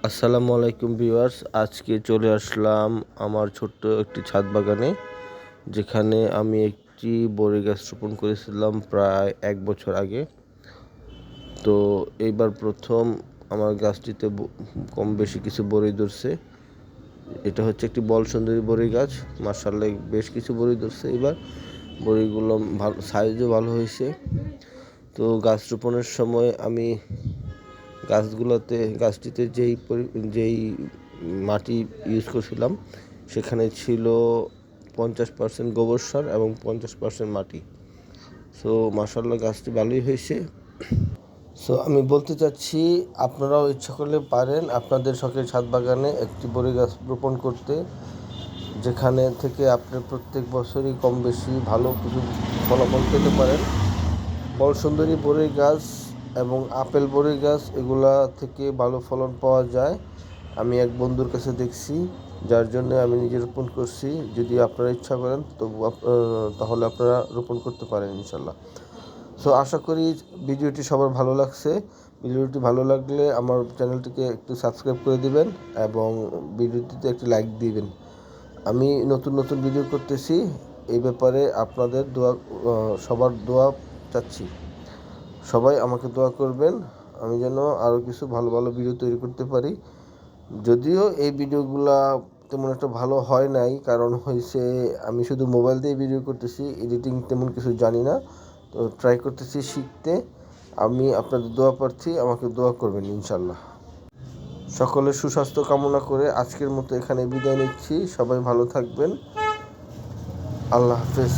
আসসালামু আলাইকুম ভিউয়ার্স, আজকে চলে আসলাম আমার ছোট্ট একটি ছাদ বাগানে, যেখানে আমি একটি বড়ি গাছ রোপণ করেছিলাম প্রায় 1 বছর আগে। তো এইবার প্রথম আমার গাছটিতে কম বেশি কিছু বড়ি ধরছে। এটা হচ্ছে একটি বল সুন্দরী বড়ি গাছ। মাশাআল্লাহ বেশ কিছু বড়ি ধরছে এবার। বড়িগুলো ভালো, সাইজও ভালো হয়েছে। তো গাছ রোপণের সময় আমি গাছটিতে যেই মাটি ইউজ করছিলাম, সেখানে ছিল 50% গোবর সার এবং 50% মাটি। সো মাশাআল্লাহ গাছটি ভালোই হয়েছে। সো আমি বলতে চাচ্ছি, আপনারাও ইচ্ছা করলে পারেন আপনাদের শখের ছাদ বাগানে একটি বড়ি গাছ রোপণ করতে, যেখানে থেকে আপনি প্রত্যেক বছরই কম বেশি ভালো কিছু ফলাফল পেতে পারেন। বলসুন্দরী বড়ই গাছ এবং আপেল বড়ই গাছ, এগুলা থেকে ভালো ফলন পাওয়া যায়। আমি এক বন্ধুর কাছে দেখছি, যার জন্য আমি নিজে রোপণ করছি। যদি আপনারা ইচ্ছা করেন তাহলে আপনারা রোপণ করতে পারেন ইনশাল্লাহ। সো আশা করি ভিডিওটি সবার ভালো লাগছে। ভিডিওটি ভালো লাগলে আমার চ্যানেলটিকে একটু সাবস্ক্রাইব করে দিবেন এবং ভিডিওটিতে একটি লাইক দিবেন। আমি নতুন নতুন ভিডিও করতেছি, এই ব্যাপারে আপনাদের সবার দোয়া চাচ্ছি। সবাই আমাকে দোয়া করবেন, আমি যেন আরও কিছু ভালো ভালো ভিডিও তৈরি করতে পারি। যদিও এই ভিডিওগুলা তেমন একটা ভালো হয় নাই, কারণ হয়েছে আমি শুধু মোবাইল দিয়ে ভিডিও করতেছি, এডিটিং তেমন কিছু জানি না। তো ট্রাই করতেছি শিখতে। আমি আপনাদের দোয়া প্রার্থী, আমাকে দোয়া করবেন ইনশাল্লাহ। সকলের সুস্বাস্থ্য কামনা করে আজকের মতো এখানে বিদায় নিচ্ছি। সবাই ভালো থাকবেন। আল্লাহ হাফেজ।